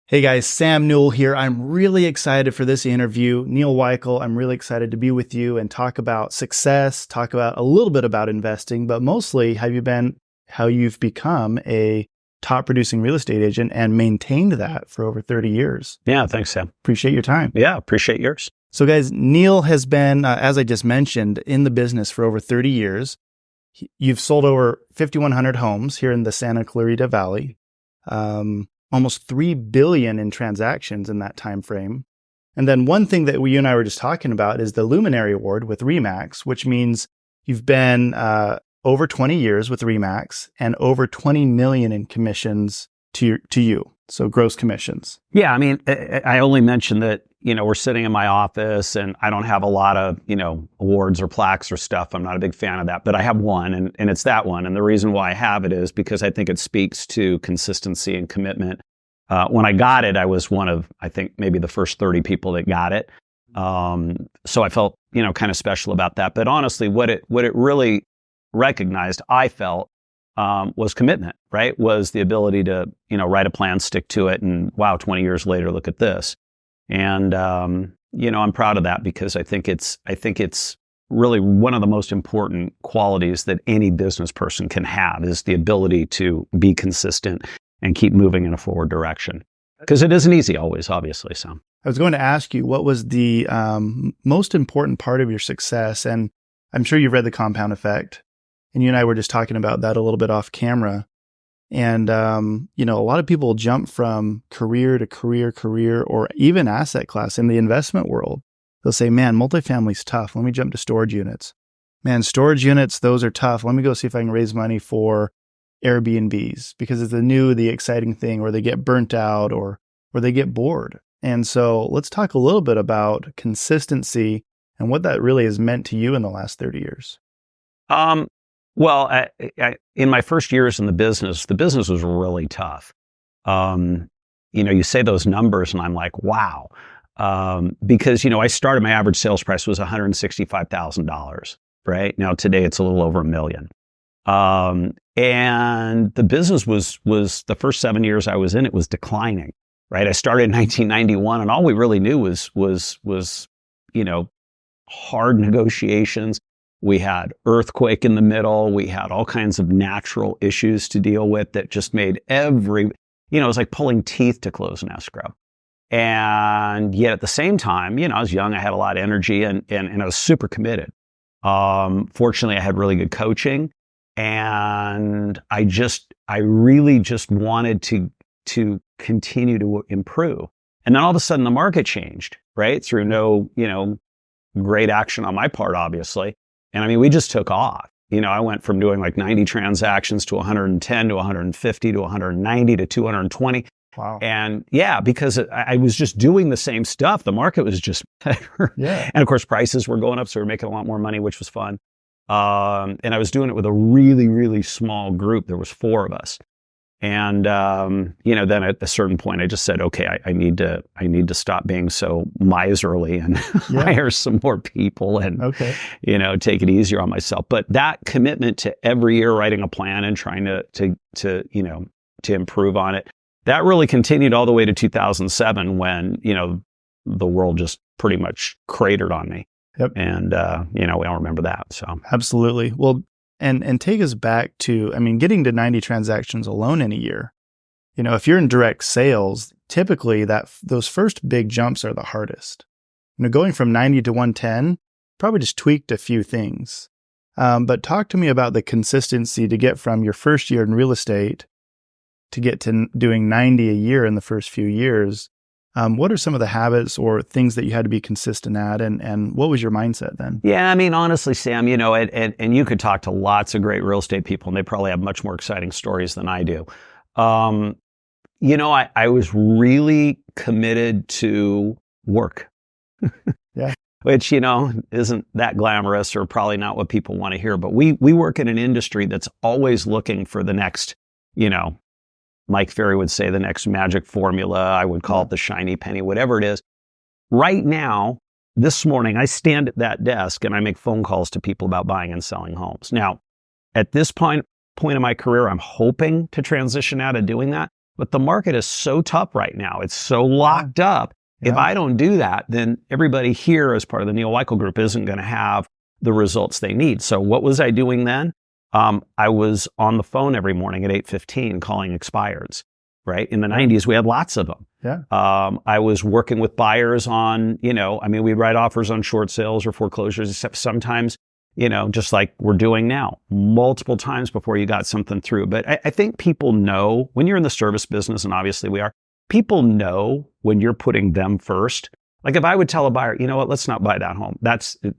Hey guys, Sam Newell here. I'm really excited for this interview. Neal Weichel, I'm really excited to be with you and talk about success, talk about a little bit about investing, but mostly how you've become a top producing real estate agent and maintained that for over 30 years. Yeah, thanks, Sam. Appreciate your time. Yeah, appreciate yours. So guys, Neal has been, as I just mentioned, in the business for over 30 years. You've sold over 5,100 homes here in the Santa Clarita Valley. Almost $3 billion in transactions in that time frame. And then one thing that you and I were just talking about is the Luminary Award with RE/MAX, which means you've been over 20 years with RE/MAX and over 20 million in commissions to you. So gross commissions. Yeah, I mean, I only mentioned that, we're sitting in my office and I don't have a lot of, awards or plaques or stuff. I'm not a big fan of that, but I have one and it's that one. And the reason why I have it is because I think it speaks to consistency and commitment. When I got it, I was one of, I think, maybe the first 30 people that got it. So I felt, kind of special about that. But honestly, what it really recognized, I felt, was commitment, right? Was the ability to, write a plan, stick to it, and wow, 20 years later, look at this. And, I'm proud of that because I think it's really one of the most important qualities that any business person can have is the ability to be consistent and keep moving in a forward direction. Because it isn't easy always, obviously, Sam. I was going to ask you, what was the most important part of your success? And I'm sure you've read The Compound Effect. And you and I were just talking about that a little bit off camera. And, a lot of people jump from career to career, or even asset class in the investment world. They'll say, man, multifamily's tough. Let me jump to storage units. Man, storage units, those are tough. Let me go see if I can raise money for Airbnbs because it's the exciting thing, or they get burnt out or they get bored. And so let's talk a little bit about consistency and what that really has meant to you in the last 30 years. Well, in my first years in the business was really tough. You say those numbers and I'm like, wow. Because, I started, my average sales price was $165,000, right? Now today it's a little over $1 million. And the business was the first 7 years I was in, it was declining, right? I started in 1991 and all we really knew was, hard negotiations. We had earthquake in the middle. We had all kinds of natural issues to deal with that just made it was like pulling teeth to close an escrow. And yet at the same time, I was young, I had a lot of energy and I was super committed. Fortunately, I had really good coaching. And I really just wanted to continue to improve. And then all of a sudden the market changed, right? Through no, great action on my part, obviously. And I mean, we just took off. I went from doing like 90 transactions to 110 to 150 to 190 to 220. Wow. And yeah, because I was just doing the same stuff. The market was just better. Yeah. And of course, prices were going up. So we were making a lot more money, which was fun. And I was doing it with a really, really small group. There was 4 of us. And, then at a certain point, I just said, okay, I need to stop being so miserly and hire some more people and, take it easier on myself. But that commitment to every year writing a plan and trying to improve on it, that really continued all the way to 2007 when, the world just pretty much cratered on me. Yep. And, we all remember that. So absolutely. Well, and take us back to, getting to 90 transactions alone in a year. If you're in direct sales, typically those first big jumps are the hardest. Going from 90 to 110, probably just tweaked a few things. But talk to me about the consistency to get from your first year in real estate to get to doing 90 a year in the first few years. What are some of the habits or things that you had to be consistent at, and what was your mindset then? Yeah, honestly, Sam, and you could talk to lots of great real estate people, and they probably have much more exciting stories than I do. I was really committed to work. Yeah. Which, isn't that glamorous or probably not what people want to hear. But we work in an industry that's always looking for the next, Mike Ferry would say the next magic formula. I would call it the shiny penny, whatever it is. Right now, this morning, I stand at that desk and I make phone calls to people about buying and selling homes. Now, at this point in my career, I'm hoping to transition out of doing that. But the market is so tough right now. It's so locked up. Yeah. If I don't do that, then everybody here as part of the Neal Weichel Group isn't going to have the results they need. So what was I doing then? I was on the phone every morning at 8:15 calling expireds, right? In the 90s, we had lots of them. Yeah. I was working with buyers on, we'd write offers on short sales or foreclosures, except sometimes, just like we're doing now, multiple times before you got something through. But I think people know when you're in the service business, and obviously we are, people know when you're putting them first. Like if I would tell a buyer, you know what, let's not buy that home.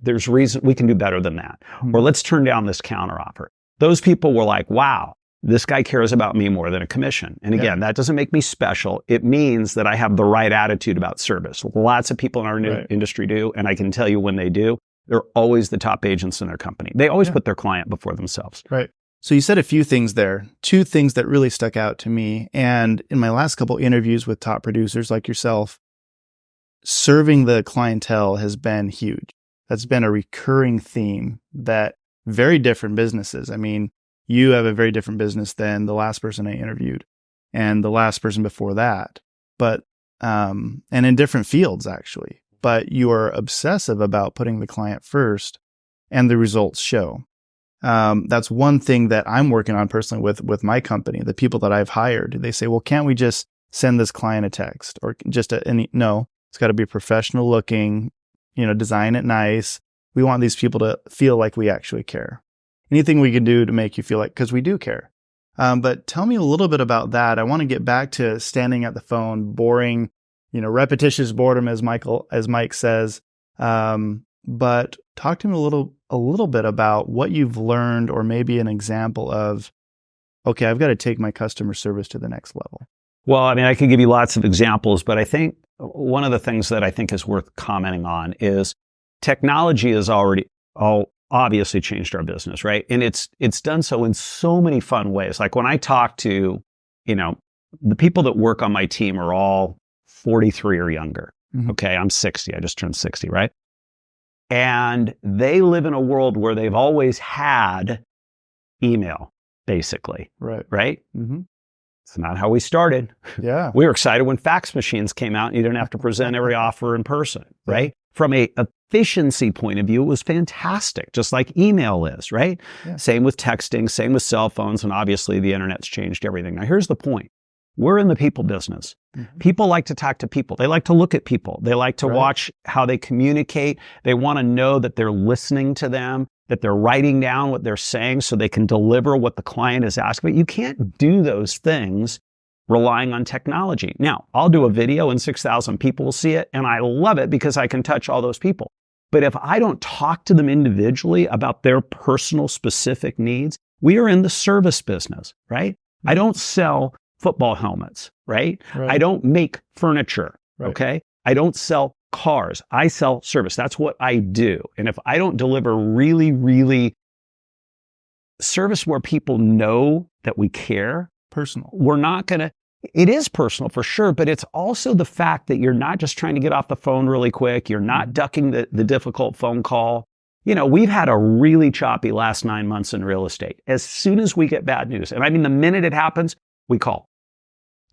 There's reason we can do better than that. Or let's turn down this counteroffer. Those people were like, wow, this guy cares about me more than a commission. And again, that doesn't make me special. It means that I have the right attitude about service. Lots of people in our industry do. And I can tell you when they do, they're always the top agents in their company. They always put their client before themselves. Right. So you said a few things there, two things that really stuck out to me. And in my last couple interviews with top producers like yourself, serving the clientele has been huge. That's been a recurring theme that very different businesses. I mean, you have a very different business than the last person I interviewed and the last person before that, but, and in different fields actually, but you are obsessive about putting the client first and the results show. That's one thing that I'm working on personally with my company, the people that I've hired. They say, well, can't we just send this client a text or just no, it's got to be professional looking, design it nice. We want these people to feel like we actually care. Anything we can do to make you feel like, because we do care. But tell me a little bit about that. I want to get back to standing at the phone, boring, repetitious boredom, as Mike says. But talk to me a little bit about what you've learned, or maybe an example of, okay, I've got to take my customer service to the next level. Well, I could give you lots of examples, but I think one of the things that I think is worth commenting on is technology has already obviously changed our business, right? And it's done so in so many fun ways. Like when I talk to, the people that work on my team are all 43 or younger. Mm-hmm. Okay, I'm 60. I just turned 60, right? And they live in a world where they've always had email, basically. Right? Mm-hmm. It's not how we started. Yeah. We were excited when fax machines came out and you didn't have to present every offer in person, right? From a efficiency point of view, it was fantastic, just like email is, right? Yeah. Same with texting, same with cell phones, and obviously the internet's changed everything. Now, here's the point. We're in the people business. Mm-hmm. People like to talk to people. They like to look at people. They like to watch how they communicate. They want to know that they're listening to them, that they're writing down what they're saying so they can deliver what the client is asking. But you can't do those things relying on technology. Now, I'll do a video and 6,000 people will see it, and I love it because I can touch all those people. But if I don't talk to them individually about their personal specific needs, we are in the service business, right? Mm-hmm. I don't sell football helmets, right? I don't make furniture, okay? I don't sell cars. I sell service. That's what I do. And if I don't deliver really, really service where people know that we care, personal, we're not going to, it is personal for sure, but it's also the fact that you're not just trying to get off the phone really quick. You're not ducking the difficult phone call. We've had a really choppy last 9 months in real estate. As soon as we get bad news, and the minute it happens, we call.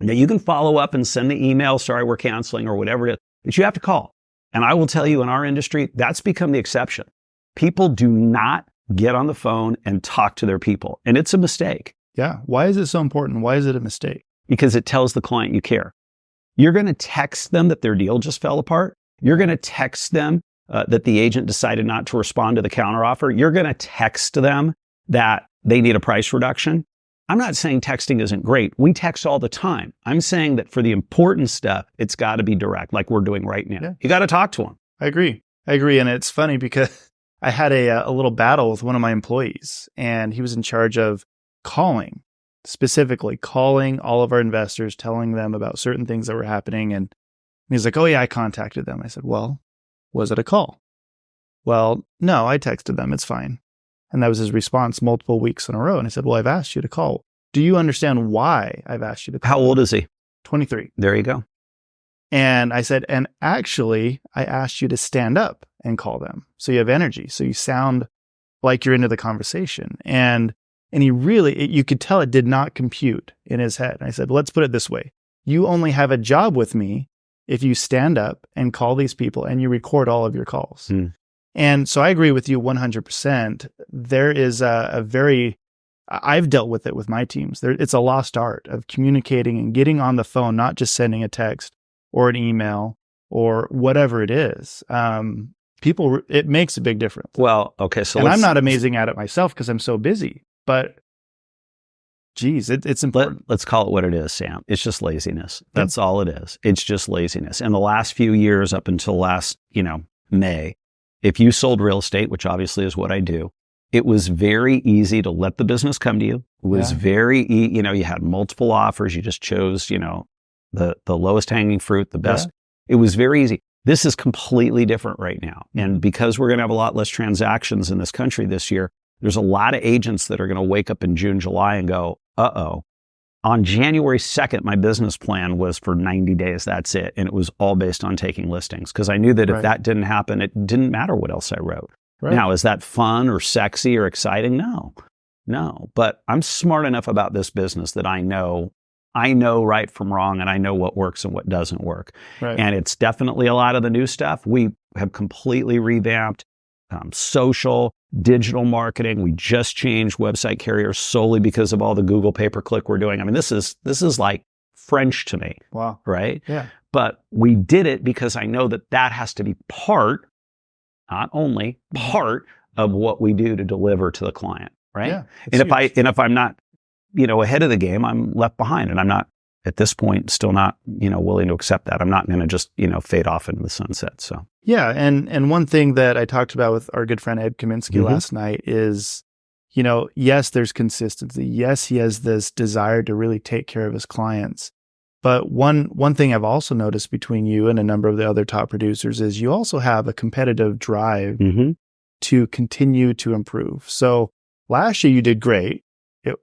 Now you can follow up and send the email, sorry, we're canceling or whatever it is, but you have to call. And I will tell you in our industry, that's become the exception. People do not get on the phone and talk to their people. And it's a mistake. Yeah. Why is it so important? Why is it a mistake? Because it tells the client you care. You're going to text them that their deal just fell apart. You're going to text them that the agent decided not to respond to the counteroffer. You're going to text them that they need a price reduction. I'm not saying texting isn't great. We text all the time. I'm saying that for the important stuff, it's got to be direct, like we're doing right now. Yeah. You got to talk to them. I agree. And it's funny because I had a little battle with one of my employees, and he was in charge of specifically calling all of our investors, telling them about certain things that were happening. And he's like, oh yeah, I contacted them. I said, well, was it a call? Well, no, I texted them. It's fine. And that was his response multiple weeks in a row. And I said, well, I've asked you to call. Do you understand why I've asked you to call? How old is he? 23. There you go. And I said, and actually, I asked you to stand up and call them. So you have energy. So you sound like you're into the conversation. And And you could tell it did not compute in his head. And I said, let's put it this way. You only have a job with me if you stand up and call these people and you record all of your calls. And so I agree with you 100%. There is I've dealt with it with my teams. It's a lost art of communicating and getting on the phone, not just sending a text or an email or whatever it is. It makes a big difference. Well, okay. So I'm not amazing at it myself because I'm so busy, but geez, it's important. Let's call it what it is, Sam. It's just laziness. That's all it is. It's just laziness. And the last few years up until last, May, if you sold real estate, which obviously is what I do, it was very easy to let the business come to you. It was you had multiple offers. You just chose, the lowest hanging fruit, the best. Yeah. It was very easy. This is completely different right now. And because we're going to have a lot less transactions in this country this year, there's a lot of agents that are going to wake up in June, July and go, uh-oh. On January 2nd, my business plan was for 90 days. That's it. And it was all based on taking listings because I knew that if that didn't happen, it didn't matter what else I wrote. Right. Now, is that fun or sexy or exciting? No. But I'm smart enough about this business that I know right from wrong and I know what works and what doesn't work. Right. And it's definitely a lot of the new stuff. We have completely revamped social, digital marketing. We just changed website carriers solely because of all the Google pay-per-click we're doing. I mean, this is like French to me. Wow. Right? Yeah. But we did it because I know that has to be part, not only part of what we do to deliver to the client. Right? Yeah, and if I'm not, ahead of the game, I'm left behind and I'm not at this point still not, willing to accept that. I'm not going to just, fade off into the sunset. So. Yeah. And one thing that I talked about with our good friend Ed Kaminsky last night is, yes, there's consistency. Yes, he has this desire to really take care of his clients. But one thing I've also noticed between you and a number of the other top producers is you also have a competitive drive to continue to improve. So last year you did great. In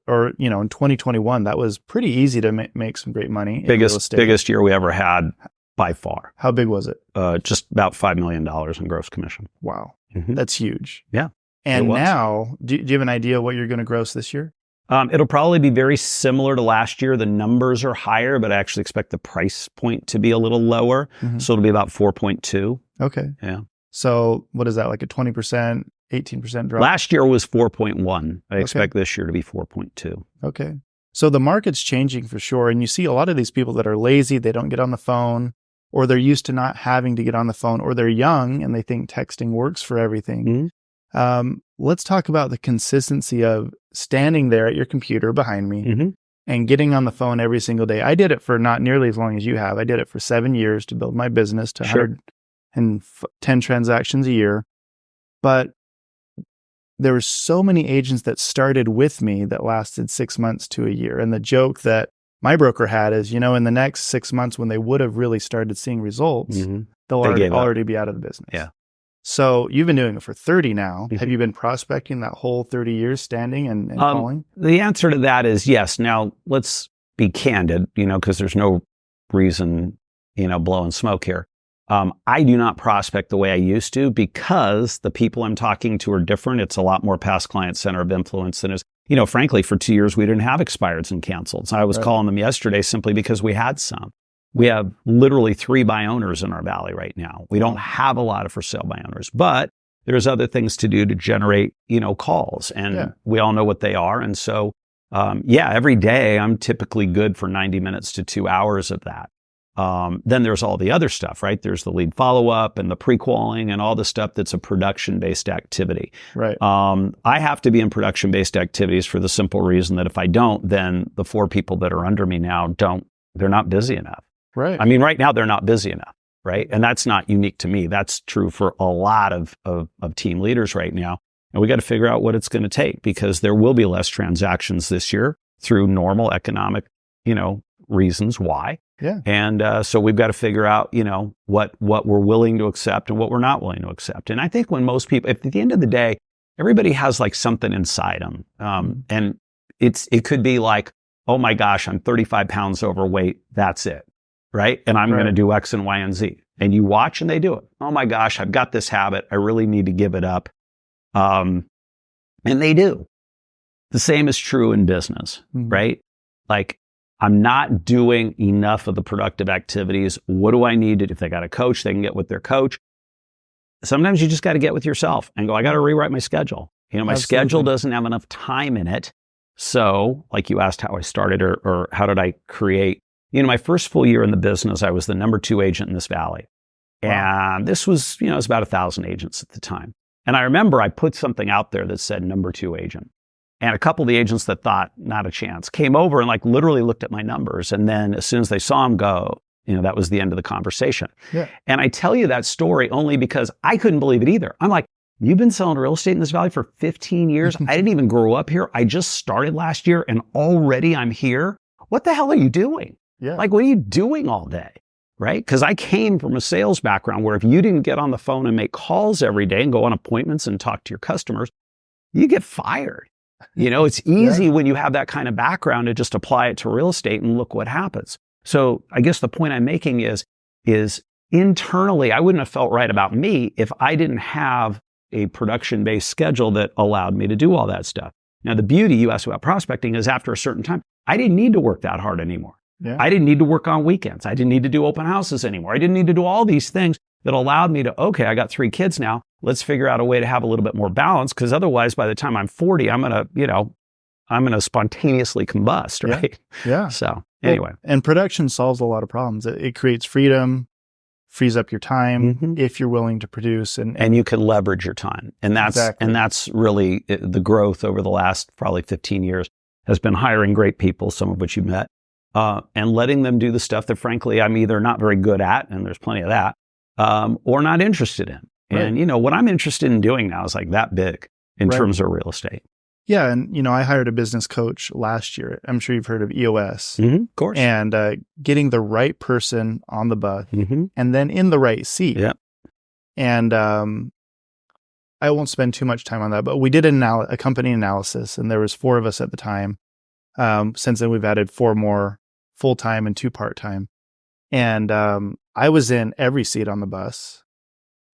2021, that was pretty easy to make some great money. Biggest year we ever had by far. How big was it? Just about $5 million in gross commission. Wow. That's huge. Yeah. And now, do you have an idea what you're going to gross this year? It'll probably be very similar to last year. The numbers are higher, but I actually expect the price point to be a little lower. So it'll be about 4.2. Okay. Yeah. So what is that, like a 20%, 18% drop? Last year was 4.1. I expect this year to be 4.2. Okay. So the market's changing for sure. And you see a lot of these people that are lazy, they don't get on the phone, or they're used to not having to get on the phone, or they're young and they think texting works for everything. Let's talk about the consistency of standing there at your computer behind me and getting on the phone every single day. I did it for not nearly as long as you have. I did it for 7 years to build my business to 110 transactions a year. But there were so many agents that started with me that lasted 6 months to a year. And the joke that my broker had is, in the next 6 months when they would have really started seeing results, they'll already be out of the business. Yeah. So you've been doing it for 30 now. Have you been prospecting that whole 30 years standing and calling? The answer to that is yes. Now let's be candid, because there's no reason, blowing smoke here. I do not prospect the way I used to because the people I'm talking to are different. It's a lot more past client center of influence than is, frankly, for 2 years, we didn't have expireds and canceleds. I was calling them yesterday simply because we had some. We have literally 3 buy owners in our valley right now. We don't have a lot of for sale buy owners, but there's other things to do to generate, calls and we all know what they are. And so, every day I'm typically good for 90 minutes to 2 hours of that. Then there's all the other stuff, right? There's the lead follow-up and the pre-qualling and all the stuff that's a production-based activity. Right. I have to be in production-based activities for the simple reason that if I don't, then the 4 people that are under me now they're not busy enough. Right. I mean, right now they're not busy enough, right? And that's not unique to me. That's true for a lot of team leaders right now. And we got to figure out what it's going to take because there will be less transactions this year through normal economic, reasons why. Yeah. And so we've got to figure out, what we're willing to accept and what we're not willing to accept. And I think when most people, at the end of the day, everybody has like something inside them. And it could be like, oh my gosh, I'm 35 pounds overweight. That's it. Right. And I'm going to do X and Y and Z. And you watch and they do it. Oh my gosh, I've got this habit. I really need to give it up. And they do. The same is true in business, Mhm. right? Like, I'm not doing enough of the productive activities. What do I need to do? If they got a coach, they can get with their coach. Sometimes you just got to get with yourself and go, I got to rewrite my schedule. My schedule Absolutely. doesn't have enough time in it. So, like you asked how I started or how did I create, my first full year in the business, I was the number 2 agent in this valley. Wow. And this was, it was about 1,000 agents at the time. And I remember I put something out there that said number 2 agent. And a couple of the agents that thought not a chance came over and like literally looked at my numbers. And then as soon as they saw them go, that was the end of the conversation. Yeah. And I tell you that story only because I couldn't believe it either. I'm like, you've been selling real estate in this valley for 15 years. I didn't even grow up here. I just started last year and already I'm here. What the hell are you doing? Yeah. Like, what are you doing all day? Right? Because I came from a sales background where if you didn't get on the phone and make calls every day and go on appointments and talk to your customers, you get fired. It's easy when you have that kind of background to just apply it to real estate and look what happens. So I guess the point I'm making is internally, I wouldn't have felt right about me if I didn't have a production-based schedule that allowed me to do all that stuff. Now, the beauty you asked about prospecting is after a certain time, I didn't need to work that hard anymore. Yeah. I didn't need to work on weekends. I didn't need to do open houses anymore. I didn't need to do all these things that allowed me to, okay, I got 3 kids now. Let's figure out a way to have a little bit more balance, because otherwise by the time I'm 40, I'm going to spontaneously combust, right? Yeah. So anyway. And production solves a lot of problems. It creates freedom, frees up your time if you're willing to produce. And you can leverage your time. And that's really the growth over the last probably 15 years has been hiring great people, some of which you met, and letting them do the stuff that frankly I'm either not very good at, and there's plenty of that, or not interested in. Right. And what I'm interested in doing now is like that big in terms of real estate. Yeah. And, I hired a business coach last year. I'm sure you've heard of EOS. Of course. And getting the right person on the bus and then in the right seat. Yeah. And I won't spend too much time on that, but we did a company analysis, and there was 4 of us at the time. Since then, we've added 4 more full-time and 2 part-time. And I was in every seat on the bus.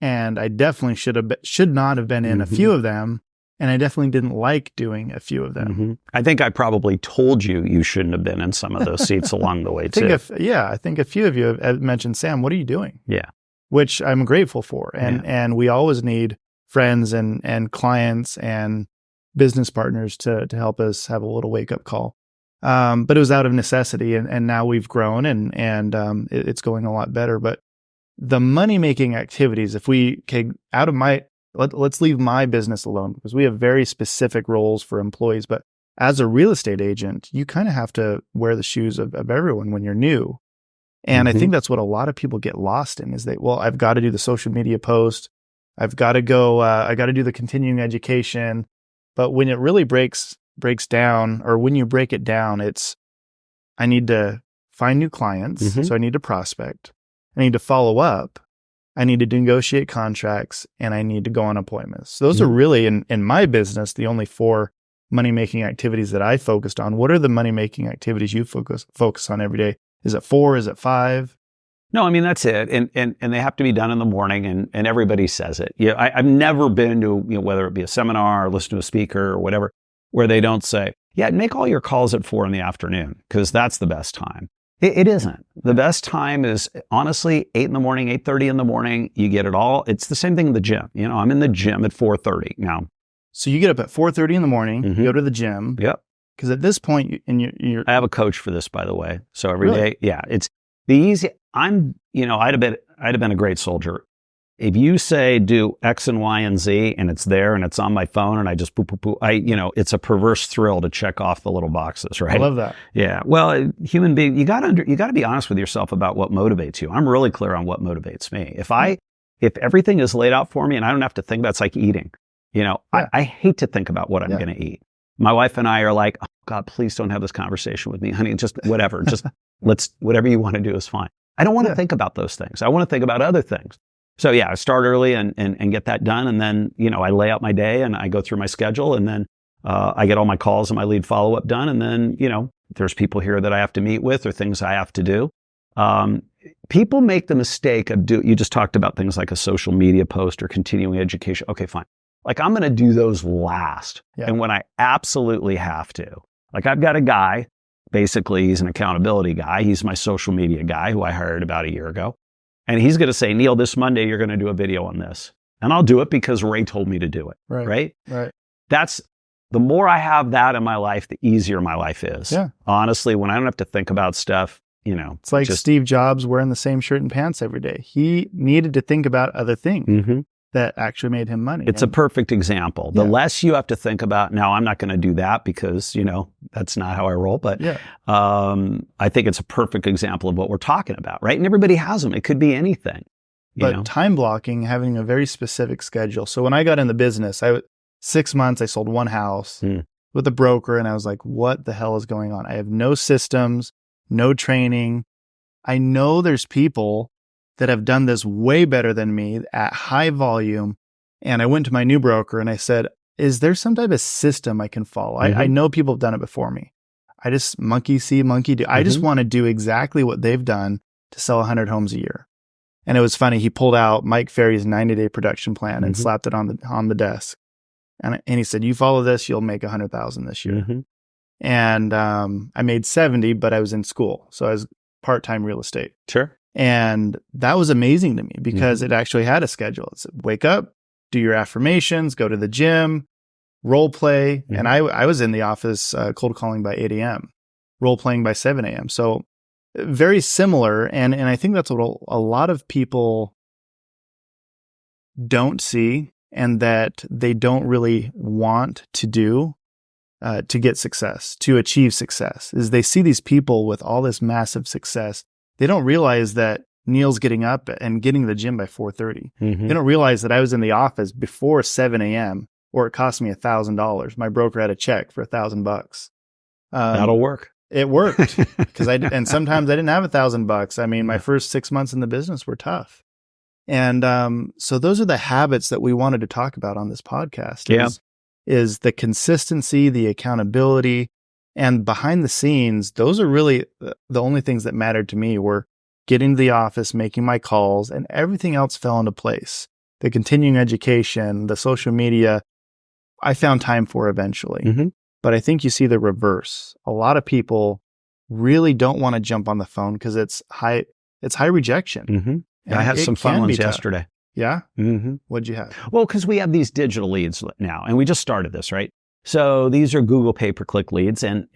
And I definitely should not have been in a few of them. And I definitely didn't like doing a few of them. I think I probably told you shouldn't have been in some of those seats along the way too. I think a few of you have mentioned, Sam, what are you doing? Yeah. Which I'm grateful for. And we always need friends and clients and business partners to help us have a little wake up call. But it was out of necessity, and now we've grown and it's going a lot better. But the money making activities, if we let's leave my business alone, because we have very specific roles for employees. But as a real estate agent, you kind of have to wear the shoes of everyone when you're new. And I think that's what a lot of people get lost in is I've got to do the social media post. I've got to go, I got to do the continuing education. But when it really breaks down, or when you break it down, I need to find new clients. So I need to prospect. I need to follow up. I need to negotiate contracts, and I need to go on appointments. So those are really, in my business, the only 4 money-making activities that I focused on. What are the money-making activities you focus on every day? Is it 4? Is it 5? No, I mean, that's it. And they have to be done in the morning, and everybody says it. I've never been to, whether it be a seminar or listen to a speaker or whatever, where they don't say, make all your calls at 4 in the afternoon, because that's the best time. It isn't. The best time is honestly 8 in the morning, 8:30 in the morning. You get it all. It's the same thing in the gym. I'm in the gym at 4:30 now. So you get up at 4:30 in the morning, you go to the gym. Yep. Because at this point, you're I have a coach for this, by the way. So every day, it's the easy. I'd have been a great soldier. If you say do X and Y and Z and it's there and it's on my phone and I just it's a perverse thrill to check off the little boxes, right? I love that. Yeah. Well, human being, you got to be honest with yourself about what motivates you. I'm really clear on what motivates me. If everything is laid out for me and I don't have to think about, it's like eating. I hate to think about what I'm going to eat. My wife and I are like, oh God, please don't have this conversation with me, honey. Just whatever. Just whatever you want to do is fine. I don't want to think about those things. I want to think about other things. So I start early and get that done. And then, I lay out my day and I go through my schedule, and then I get all my calls and my lead follow-up done. And then, there's people here that I have to meet with or things I have to do. People make the mistake of you just talked about things like a social media post or continuing education. Okay, fine. like I'm going to do those last. Yeah. And when I absolutely have to, like I've got a guy, basically he's an accountability guy. He's my social media guy who I hired about a year ago. And he's going to say, Neal, this Monday, you're going to do a video on this. And I'll do it because Ray told me to do it. Right. That's the more I have that in my life, the easier my life is. Yeah. Honestly, when I don't have to think about stuff, it's like Steve Jobs wearing the same shirt and pants every day. He needed to think about other things that actually made him money. It's a perfect example. The less you have to think about, now I'm not going to do that because, that's not how I roll. But I think it's a perfect example of what we're talking about, right? And everybody has them. It could be anything. But time blocking, having a very specific schedule. So when I got in the business, 6 months, I sold one house with a broker. And I was like, what the hell is going on? I have no systems, no training. I know there's people that have done this way better than me at high volume. And I went to my new broker and I said, is there some type of system I can follow? I know people have done it before me. I just monkey see, monkey do. I just want to do exactly what they've done to sell 100 homes a year. And it was funny. He pulled out Mike Ferry's 90-day production plan and slapped it on the desk. And he said, you follow this, you'll make 100,000 this year. And I made 70, but I was in school. So I was part-time real estate. Sure. And that was amazing to me because it actually had a schedule. It said, wake up, do your affirmations, go to the gym, role play. And I was in the office cold calling by 8 a.m., role playing by 7 a.m. So very similar. And I think that's what a lot of people don't see and that they don't really want to do to get success, to achieve success, is they see these people with all this massive success. They don't realize that Neal's getting up and getting to the gym by 4:30. They don't realize that I was in the office before 7 a.m. or it cost me $1,000. My broker had a check for $1,000. That'll work. It worked because and sometimes I didn't have $1,000. I mean, my first 6 months in the business were tough. And so those are the habits that we wanted to talk about on this podcast. Is the consistency, the accountability, and behind the scenes, those are really the only things that mattered to me were getting to the office, making my calls, and everything else fell into place. The continuing education, the social media, I found time for eventually. But I think you see the reverse. A lot of people really don't want to jump on the phone because it's high rejection. I had some fun ones yesterday. Yeah? What'd you have? Well, because we have these digital leads now, and we just started this, right? So these are Google pay-per-click leads, and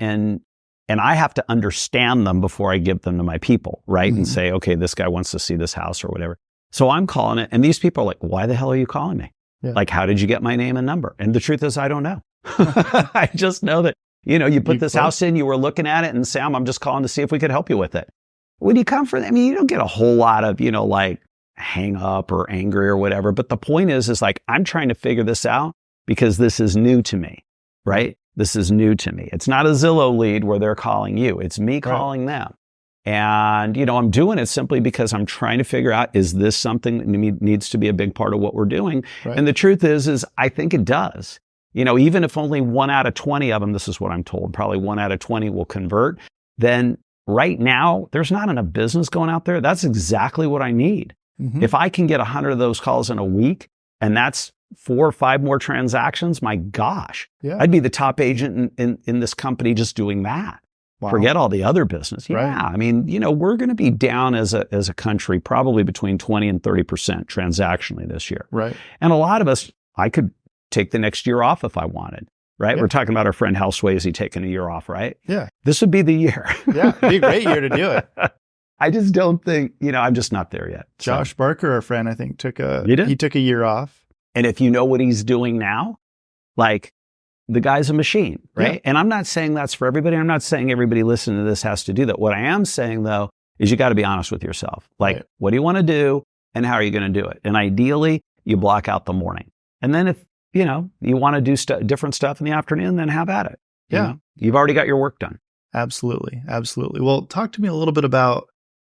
I have to understand them before I give them to my people, right? And say, okay, this guy wants to see this house or whatever. So I'm calling it, and these people are like, why the hell are you calling me? Like, how did you get my name and number? And the truth is, I don't know. I just know that, you put this house in, you were looking at it, and Sam, I'm just calling to see if we could help you with it. When you come from, you don't get a whole lot of, like hang up or angry or whatever. But the point is like, I'm trying to figure this out because this is new to me, right? This is new to me. It's not a Zillow lead where they're calling you. It's me calling them. And, I'm doing it simply because I'm trying to figure out, is this something that needs to be a big part of what we're doing? And the truth is I think it does. Even if only 1 out of 20 of them, this is what I'm told, probably 1 out of 20 will convert, then right now, there's not enough business going out there. That's exactly what I need. If I can get 100 of those calls in a week, and that's 4 or 5 more transactions, my gosh, I'd be the top agent in this company just doing that. Wow. Forget all the other business. I mean, we're going to be down as a country probably between 20 and 30% transactionally this year. Right. And a lot of us, I could take the next year off if I wanted. Right? We're talking about our friend Hal Swayze taking a year off, right? Yeah. This would be the year. It'd be a great year to do it. I just don't think, I'm just not there yet. Josh Barker, our friend, I think took a year off. And if you know what he's doing now, like the guy's a machine, right? And I'm not saying that's for everybody. I'm not saying everybody listening to this has to do that. What I am saying though, is you got to be honest with yourself. Like, what do you want to do and how are you going to do it? And ideally you block out the morning. And then if, you want to do different stuff in the afternoon, then have at it. You've already got your work done. Absolutely. Absolutely. Well, talk to me a little bit about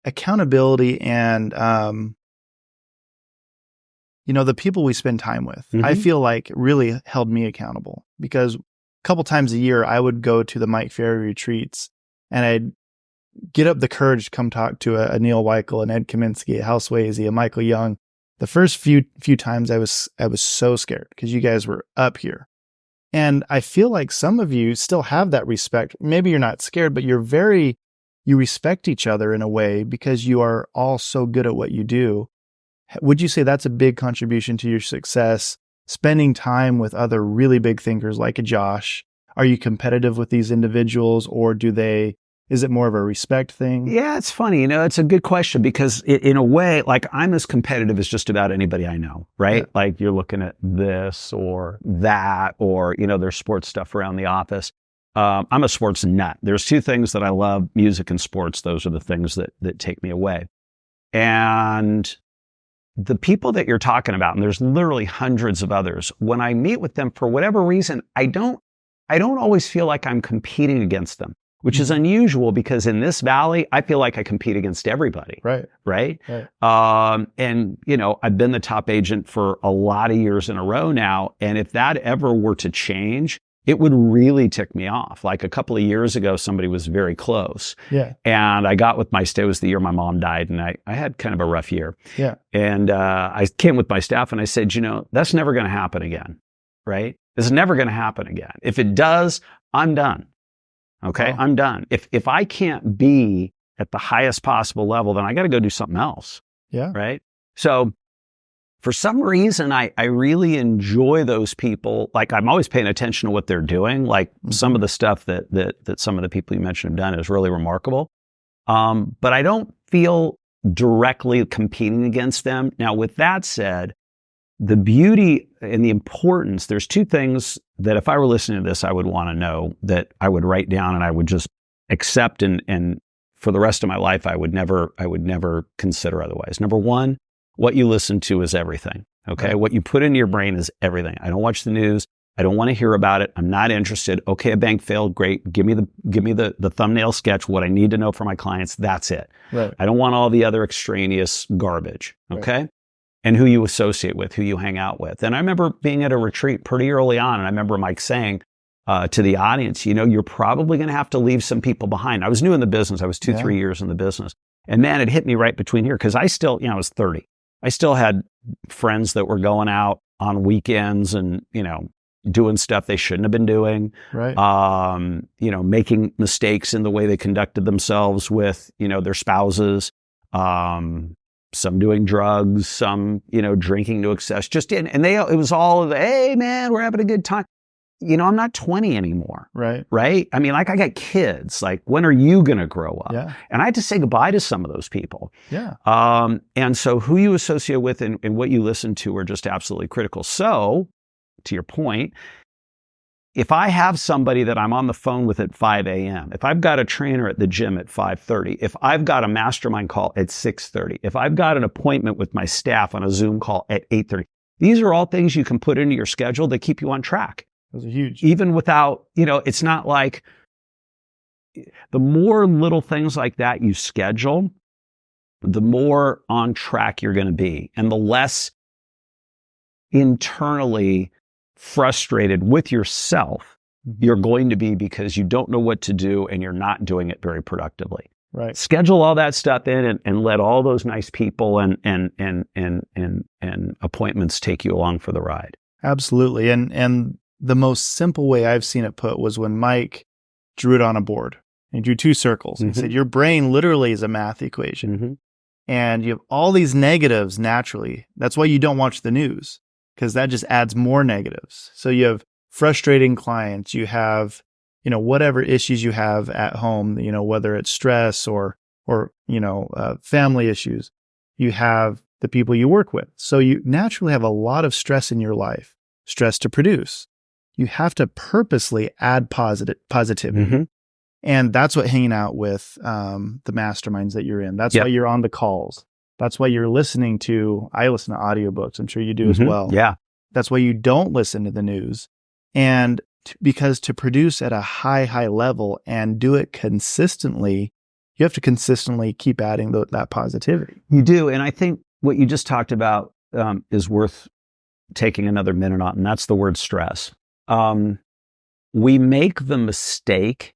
accountability and, the people we spend time with. I feel like really held me accountable because a couple times a year I would go to the Mike Ferry retreats and I'd get up the courage to come talk to a Neal Weichel, an Ed Kaminsky, a Hal Swayze, a Michael Young, The first few times I was so scared because you guys were up here. And I feel like some of you still have that respect. Maybe you're not scared, but you respect each other in a way because you are all so good at what you do. Would you say that's a big contribution to your success, spending time with other really big thinkers like a Josh? Are you competitive with these individuals, or is it more of a respect thing? Yeah, it's funny. It's a good question because in a way, like I'm as competitive as just about anybody I know, right? Yeah. Like you're looking at this or that, or, there's sports stuff around the office. I'm a sports nut. There's two things that I love, music and sports. Those are the things that take me away. And the people that you're talking about, and there's literally hundreds of others, when I meet with them, for whatever reason, I don't always feel like I'm competing against them, which is unusual because in this valley, I feel like I compete against everybody. Right. And, I've been the top agent for a lot of years in a row now. And if that ever were to change, it would really tick me off. Like a couple of years ago, somebody was very close. Yeah. And I got with it was the year my mom died, and I had kind of a rough year. Yeah. And I came with my staff and I said, that's never going to happen again. Right? It's never going to happen again. If it does, I'm done. Okay? Wow. I'm done. If I can't be at the highest possible level, then I got to go do something else. Yeah. Right? So for some reason, I really enjoy those people. Like I'm always paying attention to what they're doing. Like some of the stuff that some of the people you mentioned have done is really remarkable. But I don't feel directly competing against them. Now, with that said, the beauty and the importance, there's two things that if I were listening to this, I would want to know, that I would write down and I would just accept, and for the rest of my life, I would never consider otherwise. Number one, what you listen to is everything. Okay. Right. What you put into your brain is everything. I don't watch the news. I don't want to hear about it. I'm not interested. Okay. A bank failed. Great. Give me the thumbnail sketch, what I need to know for my clients. That's it. Right. I don't want all the other extraneous garbage. Okay. Right. And who you associate with, who you hang out with. And I remember being at a retreat pretty early on, and I remember Mike saying to the audience, you're probably going to have to leave some people behind. I was new in the business. I was 3 years in the business. And man, it hit me right between here because I still, I was 30. I still had friends that were going out on weekends and, doing stuff they shouldn't have been doing. Right. Making mistakes in the way they conducted themselves with, their spouses. Some doing drugs, some, drinking to excess, it was all of the, hey man, we're having a good time. I'm not 20 anymore. Right. I mean, like I got kids, like when are you going to grow up? Yeah. And I had to say goodbye to some of those people. Yeah. And so who you associate with and what you listen to are just absolutely critical. So to your point, if I have somebody that I'm on the phone with at 5 a.m., if I've got a trainer at the gym at 5:30, if I've got a mastermind call at 6:30, if I've got an appointment with my staff on a Zoom call at 8:30, these are all things you can put into your schedule that keep you on track. Those are huge. Even without, it's not like the more little things like that you schedule, the more on track you're going to be and the less internally frustrated with yourself you're going to be because you don't know what to do and you're not doing it very productively. Right. Schedule all that stuff in and let all those nice people and appointments take you along for the ride. Absolutely. And the most simple way I've seen it put was when Mike drew it on a board. He drew two circles. He said, your brain literally is a math equation. And you have all these negatives naturally. That's why you don't watch the news, because that just adds more negatives. So you have frustrating clients, you have, whatever issues you have at home, whether it's stress or family issues, you have the people you work with. So you naturally have a lot of stress in your life, stress to produce. You have to purposely add positivity. And that's what hanging out with the masterminds that you're in. That's why you're on the calls. That's why you're listening to, I listen to audiobooks. I'm sure you do as well. Yeah. That's why you don't listen to the news. And because to produce at a high level and do it consistently, you have to consistently keep adding that positivity. You do. And I think what you just talked about is worth taking another minute on, and that's the word stress. We make the mistake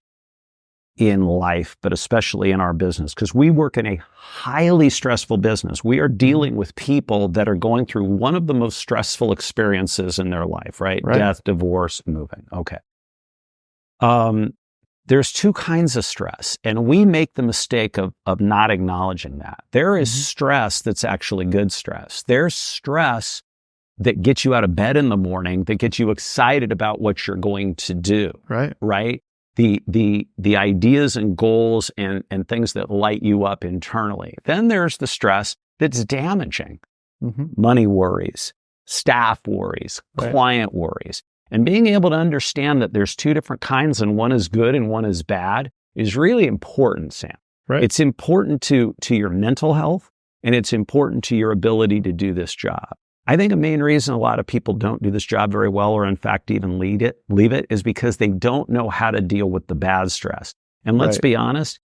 in life, but especially in our business, because we work in a highly stressful business. We are dealing with people that are going through one of the most stressful experiences in their life, right? Death, divorce, moving. Okay. There's two kinds of stress, and we make the mistake of not acknowledging that. There is stress that's actually good stress. There's stress that gets you out of bed in the morning, that gets you excited about what you're going to do. Right? The ideas and goals and things that light you up internally. Then there's the stress that's damaging. Money worries, staff worries, client worries. And being able to understand that there's two different kinds and one is good and one is bad is really important, Sam. It's important to your mental health, and it's important to your ability to do this job. I think a main reason a lot of people don't do this job very well, or in fact even leave it, is because they don't know how to deal with the bad stress. And let's be honest,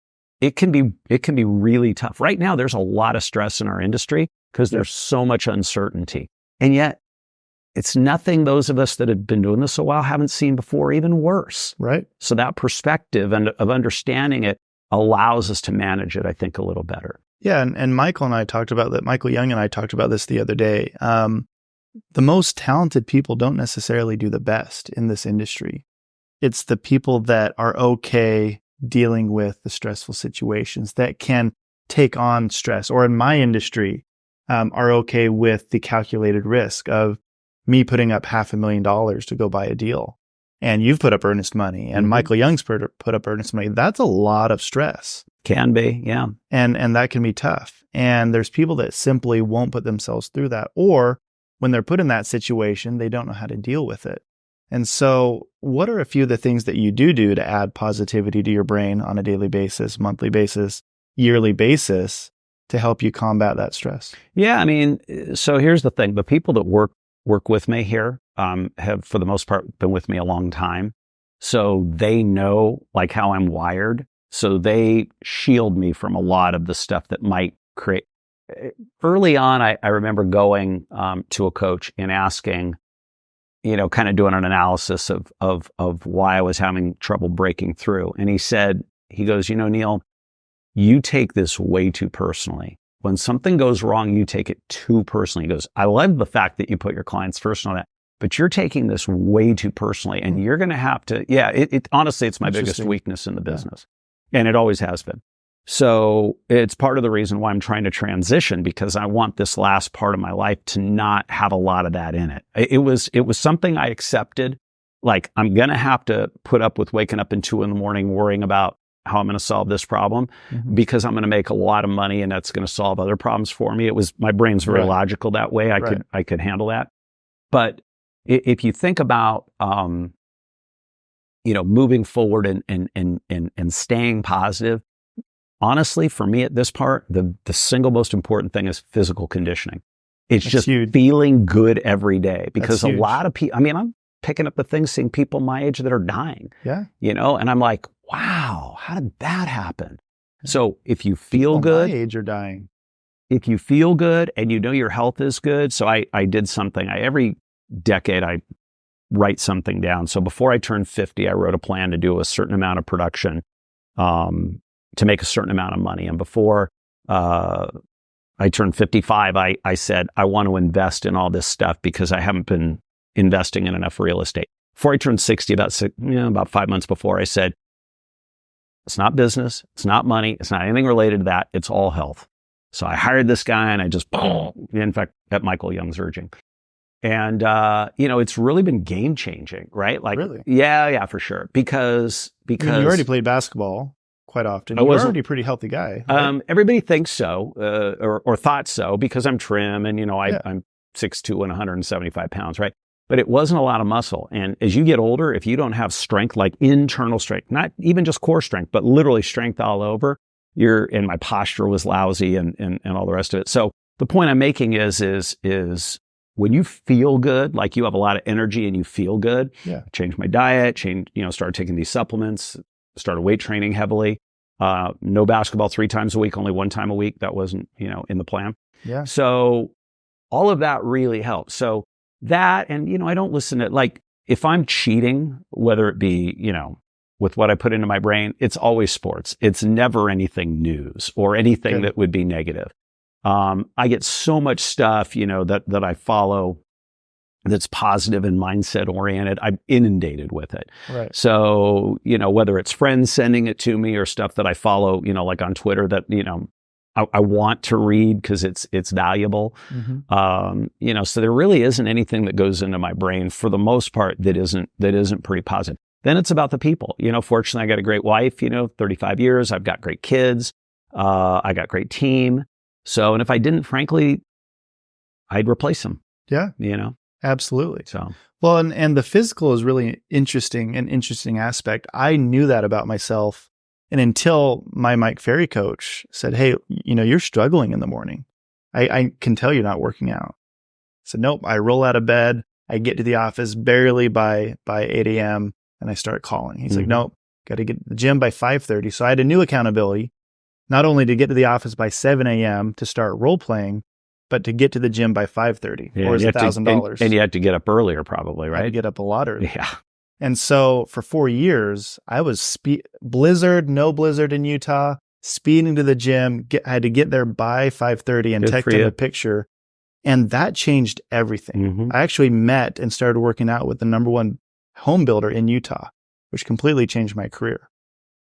it can be really tough. Right now, there's a lot of stress in our industry because there's so much uncertainty. And yet, it's nothing those of us that have been doing this a while haven't seen before, even worse. So that perspective and of understanding it allows us to manage it, I think, a little better. Yeah, and Michael and I talked about that. Michael Young and I talked about this the other day. The most talented people don't necessarily do the best in this industry. It's the people that are okay dealing with the stressful situations, that can take on stress, or in my industry, are okay with the calculated risk of me putting up $500,000 to go buy a deal. And you've put up earnest money, and Michael Young's put up earnest money. That's a lot of stress. Can be, yeah. And that can be tough. And there's people that simply won't put themselves through that. Or when they're put in that situation, they don't know how to deal with it. And so what are a few of the things that you do to add positivity to your brain on a daily basis, monthly basis, yearly basis to help you combat that stress? Yeah, I mean, so here's the thing. The people that work with me here have, for the most part, been with me a long time. So they know like how I'm wired. So they shield me from a lot of the stuff that might create. Early on, I remember going to a coach and asking, kind of doing an analysis of why I was having trouble breaking through. And he goes, Neal, you take this way too personally. When something goes wrong, you take it too personally. He goes, I love the fact that you put your clients first on that, but you're taking this way too personally, and you're going to have to, honestly, it's my biggest weakness in the business. And it always has been. So it's part of the reason why I'm trying to transition, because I want this last part of my life to not have a lot of that in it. It was something I accepted. Like, I'm going to have to put up with waking up in 2 a.m. worrying about how I'm going to solve this problem because I'm going to make a lot of money and that's going to solve other problems for me. My brain's very logical that way. I could handle that. But if you think about, moving forward and staying positive, honestly, for me at this part, the single most important thing is physical conditioning. It's just feeling good every day, because a lot of people, I'm picking up the things, seeing people my age that are dying, and I'm like, wow, how did that happen? So if you feel good, my age are dying. If you feel good and your health is good. So I did something, every decade I write something down. So before I turned 50, I wrote a plan to do a certain amount of production, to make a certain amount of money. And before I turned 55, I said, I want to invest in all this stuff because I haven't been investing in enough real estate. Before I turned 60, about 5 months before, I said, it's not business, it's not money, it's not anything related to that, it's all health. So I hired this guy and I just, in fact, at Michael Young's urging. And, it's really been game changing, right? Like, really? Yeah, for sure. Because you already played basketball quite often. You're already a pretty healthy guy. Right? Everybody thinks so, or thought so, because I'm trim and, I'm 6'2" and 175 pounds, right? But it wasn't a lot of muscle. And as you get older, if you don't have strength, like internal strength, not even just core strength, but literally strength all over, and my posture was lousy and all the rest of it. So the point I'm making is when you feel good, like you have a lot of energy and you feel good, change my diet, started taking these supplements, started weight training heavily, no basketball 3 times a week, only 1 time a week. That wasn't, in the plan. Yeah. So all of that really helps. So that, and, I don't listen to, like, if I'm cheating, whether it be, with what I put into my brain, it's always sports. It's never anything news or anything that would be negative. I get so much stuff, that I follow that's positive and mindset oriented. I'm inundated with it. Right. So, whether it's friends sending it to me or stuff that I follow, like on Twitter that, I want to read because it's valuable. So there really isn't anything that goes into my brain for the most part that isn't pretty positive. Then it's about the people. Fortunately, I got a great wife, 35 years. I've got great kids. I got great team. So, and if I didn't, frankly, I'd replace them. Yeah. Absolutely. So, well, and the physical is really interesting, an interesting aspect. I knew that about myself. And until my Mike Ferry coach said, hey, you're struggling in the morning. I can tell you're not working out. I said, nope. I roll out of bed. I get to the office barely by 8 a.m. and I start calling. He's like, nope, got to get to the gym by 5:30. So I had a new accountability, not only to get to the office by 7 a.m. to start role playing, but to get to the gym by 5:30, or is $1,000. And you had to get up earlier probably, right? I had to get up a lot earlier. Yeah. And so for 4 years, I was no blizzard in Utah, speeding to the gym. I had to get there by 5:30 and text him a picture. And that changed everything. I actually met and started working out with the #1 home builder in Utah, which completely changed my career.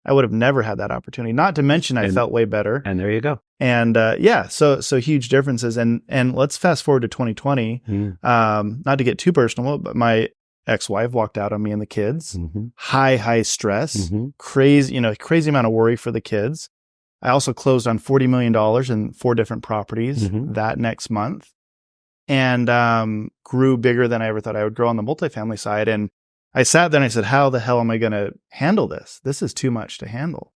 I would have never had that opportunity. Not to mention I felt way better. And there you go. And so huge differences. And let's fast forward to 2020. Not to get too personal, but my ex-wife walked out on me and the kids. High stress, crazy amount of worry for the kids. I also closed on $40 million in 4 different properties that next month, and grew bigger than I ever thought I would grow on the multifamily side. And I sat there and I said, how the hell am I going to handle this? This is too much to handle.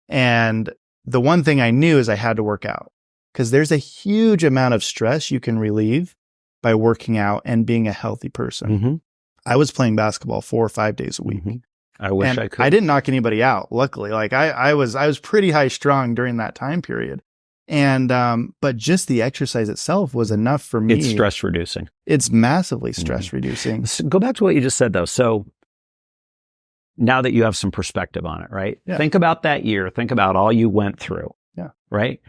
And the one thing I knew is I had to work out, because there's a huge amount of stress you can relieve by working out and being a healthy person. I was playing basketball 4 or 5 days a week. I wish I could. I didn't knock anybody out, luckily. Like I was pretty high strung during that time period. And but just the exercise itself was enough for me. It's stress reducing. It's massively stress reducing. So go back to what you just said though. So now that you have some perspective on it, right? Yeah. Think about that year. Think about all you went through. Yeah. Right?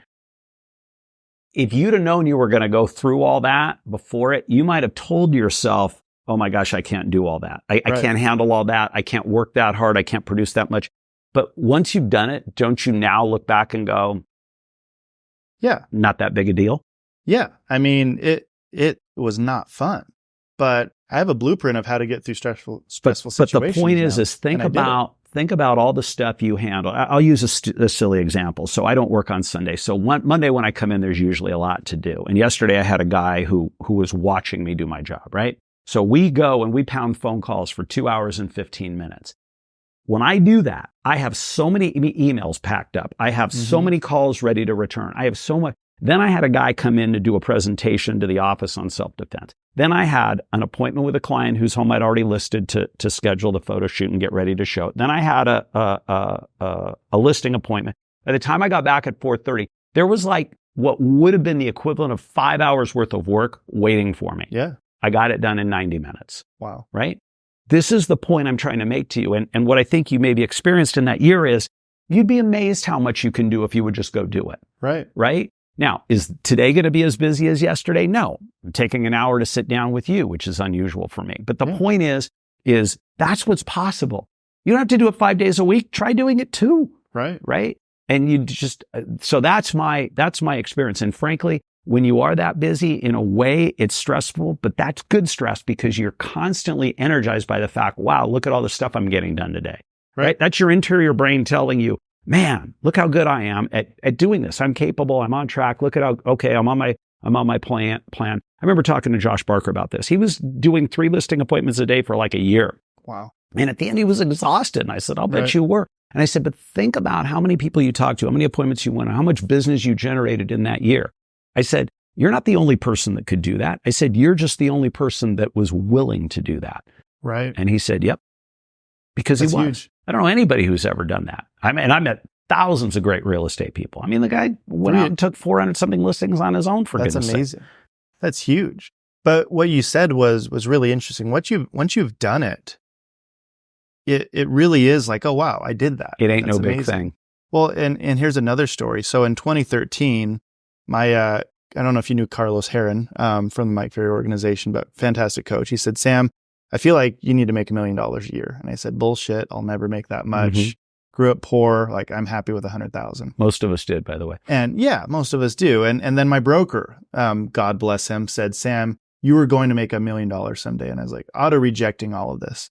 If you'd have known you were going to go through all that before it, you might have told yourself, oh my gosh, I can't do all that. I can't handle all that. I can't work that hard. I can't produce that much. But once you've done it, don't you now look back and go, yeah, not that big a deal? Yeah. I mean, it was not fun, but I have a blueprint of how to get through stressful situations. But the point is think about all the stuff you handle. I'll use a silly example. So I don't work on Sunday. So Monday when I come in, there's usually a lot to do. And yesterday I had a guy who was watching me do my job, right? So we go and we pound phone calls for 2 hours and 15 minutes. When I do that, I have so many emails packed up. I have so many calls ready to return. I have so much. Then I had a guy come in to do a presentation to the office on self-defense. Then I had an appointment with a client whose home I'd already listed to schedule the photo shoot and get ready to show it. Then I had a listing appointment. By the time I got back at 4:30, there was like what would have been the equivalent of 5 hours worth of work waiting for me. Yeah. I got it done in 90 minutes. Wow. Right? This is the point I'm trying to make to you. And what I think you maybe experienced in that year is you'd be amazed how much you can do if you would just go do it. Right. Right? Now, is today going to be as busy as yesterday? No. I'm taking an hour to sit down with you, which is unusual for me. But the point is that's what's possible. You don't have to do it 5 days a week. Try doing it 2. Right. Right? And you just, so that's my experience. And frankly, when you are that busy, in a way, it's stressful, but that's good stress because you're constantly energized by the fact, wow, look at all the stuff I'm getting done today. Right? That's your interior brain telling you, man, look how good I am at doing this. I'm capable. I'm on track. Look at how, okay, I'm on my plan. I remember talking to Josh Barker about this. He was doing 3 listing appointments a day for like a year. Wow. And at the end, he was exhausted. And I said, I'll bet you were. And I said, but think about how many people you talked to, how many appointments you went on, how much business you generated in that year. I said, you're not the only person that could do that. I said, you're just the only person that was willing to do that. Right. And he said, yep. Because That's he was. Huge. I don't know anybody who's ever done that. I met thousands of great real estate people. I mean, the guy went out and took 400 something listings on his own for goodness sake. That's amazing. That's huge. But what you said was really interesting. Once you've done it, it really is like, oh, wow, I did that. It ain't That's no big amazing. thing. Well, and here's another story. So in 2013, I don't know if you knew Carlos Heron from the Mike Ferry organization, but fantastic coach. He said, Sam, I feel like you need to make $1 million a year. And I said, bullshit. I'll never make that much. Mhm. Grew up poor. Like, I'm happy with 100,000. Most of us did, by the way. And yeah, most of us do. And then my broker, God bless him, said, Sam, you were going to make $1 million someday. And I was like, auto rejecting all of this.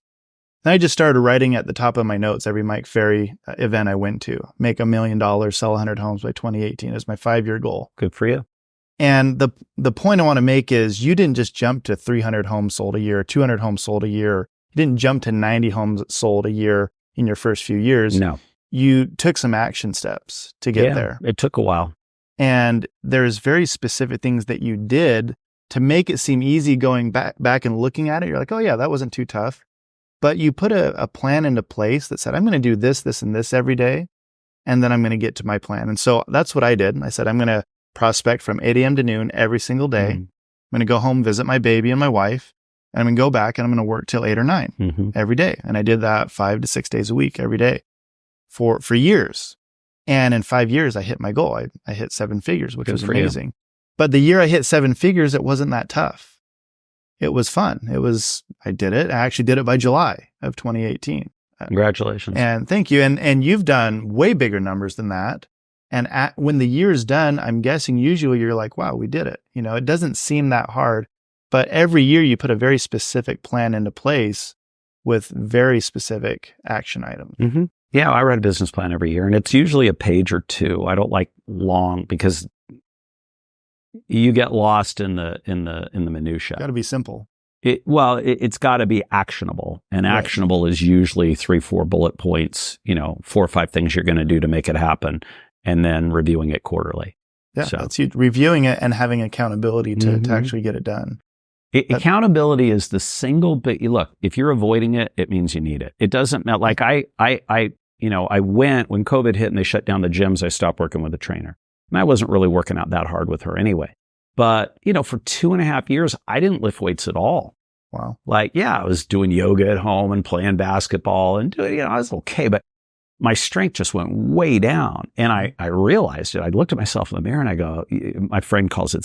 Then I just started writing at the top of my notes every Mike Ferry event I went to, make $1 million, sell 100 homes by 2018 is my 5-year goal. Good for you. And the point I want to make is you didn't just jump to 300 homes sold a year, 200 homes sold a year. You didn't jump to 90 homes sold a year in your first few years. No. You took some action steps to get there. It took a while. And there's very specific things that you did to make it seem easy going back and looking at it. You're like, oh yeah, that wasn't too tough. But you put a plan into place that said, I'm going to do this, this, and this every day. And then I'm going to get to my plan. And so that's what I did. And I said, I'm going to prospect from 8 a.m. to noon every single day. Mhm. I'm going to go home, visit my baby and my wife. And I'm going to go back and I'm going to work till 8 or 9 Mhm. every day. And I did that 5 to 6 days a week, every day for years. And in 5 years, I hit my goal. I hit 7 figures, which Good was for you. amazing. But the year I hit 7 figures, it wasn't that tough. It was fun. I did it. I actually did it by July of 2018. Congratulations. And thank you. And you've done way bigger numbers than that. And when the year's done, I'm guessing usually you're like, wow, we did it. You know, it doesn't seem that hard, but every year you put a very specific plan into place with very specific action items. Mm-hmm. Yeah, I write a business plan every year, and it's usually a page or two. I don't like long because you get lost in the minutia. Got to be simple. It's got to be actionable, and Right. actionable is usually 3-4 bullet points. 4 or 5 things you're going to do to make it happen, and then reviewing it quarterly. Yeah, So- that's you reviewing it and having accountability to Mhm. actually get it done. Accountability is the single big look. If you're avoiding it, it means you need it. It doesn't matter. Like I went when COVID hit and they shut down the gyms. I stopped working with a trainer, and I wasn't really working out that hard with her anyway. But for 2.5 years, I didn't lift weights at all. Wow. Like, yeah, I was doing yoga at home and playing basketball and doing, I was okay, but my strength just went way down. And I realized it. I looked at myself in the mirror and I go, my friend calls it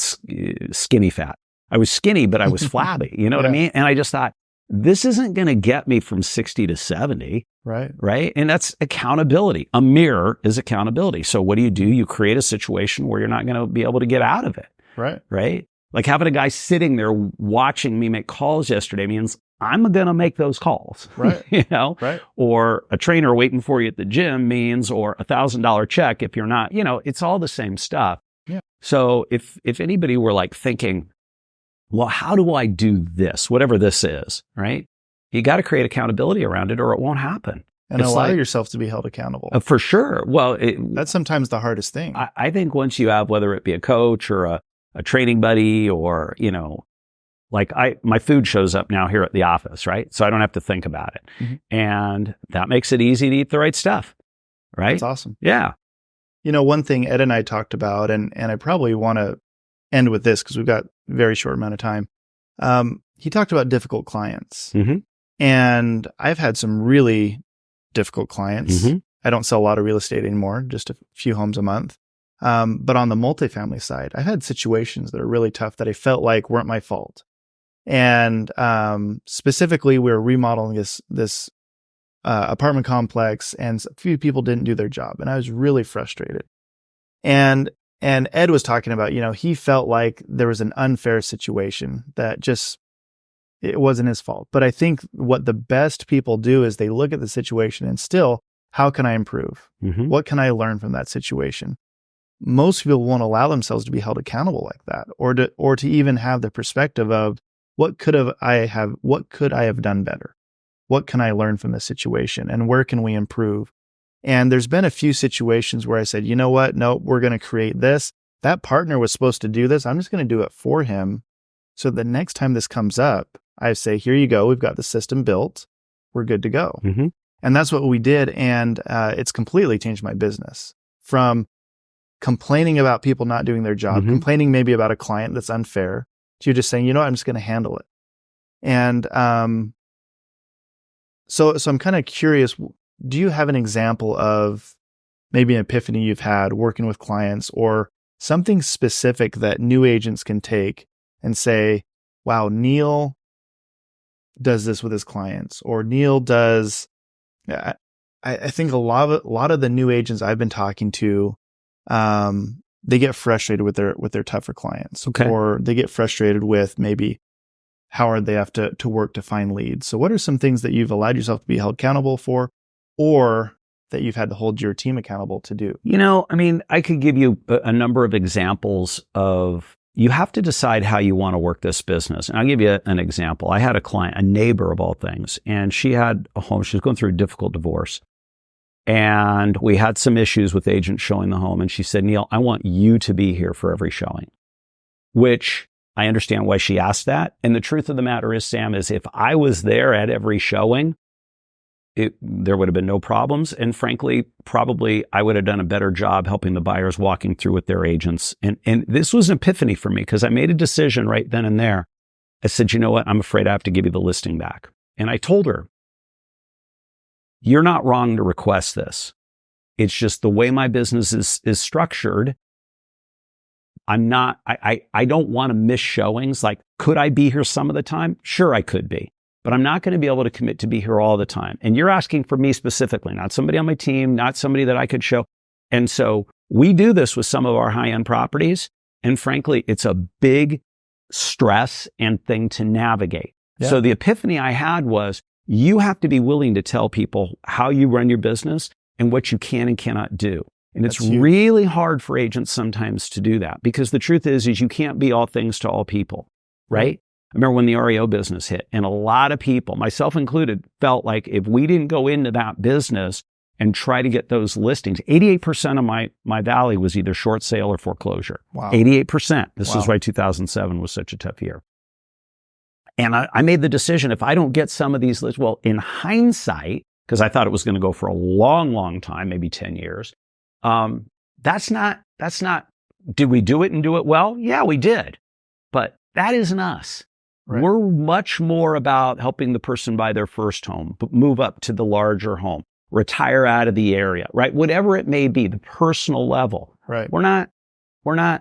skinny fat. I was skinny, but I was flabby. You know what I Yeah. mean? And I just thought, this isn't going to get me from 60 to 70. Right. Right. And that's accountability. A mirror is accountability. So what do? You create a situation where you're not going to be able to get out of it. Right. Right. Like having a guy sitting there watching me make calls yesterday means I'm going to make those calls. Right. Right. Or a trainer waiting for you at the gym means, or $1,000 check if you're not, it's all the same stuff. Yeah. So if anybody were like thinking, well, how do I do this? Whatever this is, right? You got to create accountability around it or it won't happen. And It's allow like- yourself to be held accountable. For sure. Well, That's sometimes the hardest thing. I think once you have, whether it be a coach or a training buddy or, my food shows up now here at the office, right? So I don't have to think about it. Mhm. And that makes it easy to eat the right stuff, right? That's awesome. Yeah. One thing Ed and I talked about, and I probably want to end with this because we've got a very short amount of time. He talked about difficult clients. Mm-hmm. And I've had some really difficult clients. Mm-hmm. I don't sell a lot of real estate anymore, just a few homes a month. But on the multifamily side, I've had situations that are really tough that I felt like weren't my fault. And specifically, we were remodeling this apartment complex, and a few people didn't do their job, and I was really frustrated. And Ed was talking about, he felt like there was an unfair situation that just it wasn't his fault. But I think what the best people do is they look at the situation and still, how can I improve? Mm-hmm. What can I learn from that situation? Most people won't allow themselves to be held accountable like that, or to even have the perspective of what could I have done better? What can I learn from this situation, and where can we improve? And there's been a few situations where I said, you know what? No, we're going to create this. That partner was supposed to do this. I'm just going to do it for him. So the next time this comes up, I say, here you go. We've got the system built. We're good to go. Mm-hmm. And that's what we did. And it's completely changed my business from complaining about people not doing their job, Mhm. complaining maybe about a client that's unfair, to just saying, I'm just going to handle it. And So I'm kind of curious, do you have an example of maybe an epiphany you've had working with clients, or something specific that new agents can take and say, wow, Neal does this with his clients, or Neal does, I think a lot of the new agents I've been talking to, they get frustrated with their tougher clients, Okay. or they get frustrated with maybe how hard they have to work to find leads. So what are some things that you've allowed yourself to be held accountable for, or that you've had to hold your team accountable to do? I could give you a number of examples of, you have to decide how you want to work this business. And I'll give you an example. I had a client, a neighbor of all things, and she had a home. She was going through a difficult divorce. And we had some issues with agents showing the home. And she said, Neal, I want you to be here for every showing, which I understand why she asked that. And the truth of the matter is, Sam, is if I was there at every showing, there would have been no problems. And frankly, probably I would have done a better job helping the buyers walking through with their agents. And this was an epiphany for me, because I made a decision right then and there. I said, you know what? I'm afraid I have to give you the listing back. And I told her, you're not wrong to request this. It's just the way my business is structured. I don't want to miss showings. Like, could I be here some of the time? Sure, I could be. But I'm not going to be able to commit to be here all the time. And you're asking for me specifically, not somebody on my team, not somebody that I could show. And so we do this with some of our high-end properties. And frankly, it's a big stress and thing to navigate. Yeah. So the epiphany I had was, you have to be willing to tell people how you run your business and what you can and cannot do. And it's really hard for agents sometimes to do that, because the truth is you can't be all things to all people, right? I remember when the REO business hit, and a lot of people, myself included, felt like if we didn't go into that business and try to get those listings, 88% of my valley was either short sale or foreclosure. Wow. 88%. This is why 2007 was such a tough year. And I made the decision, if I don't get some of these lists, well, in hindsight, because I thought it was going to go for a long, long time, maybe 10 years, that's not, did we do it and do it well? Yeah, we did. But that isn't us. Right. We're much more about helping the person buy their first home, move up to the larger home, retire out of the area, right? Whatever it may be, the personal level. Right. We're not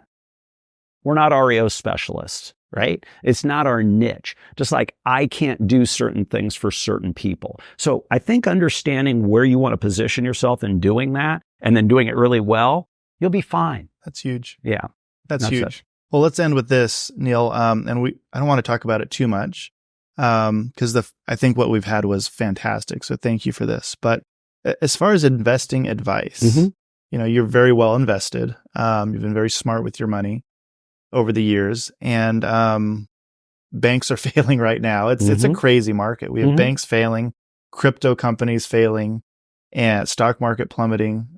REO specialists, right? It's not our niche. Just like I can't do certain things for certain people. So I think understanding where you want to position yourself in doing that, and then doing it really well, you'll be fine. That's huge. Yeah. That's huge. It. Well, let's end with this, Neal. And I don't want to talk about it too much, because I think what we've had was fantastic. So thank you for this. But as far as investing advice, you're very well invested. You've been very smart with your money over the years, and banks are failing right now. It's a crazy market. We have banks failing, crypto companies failing, and stock market plummeting.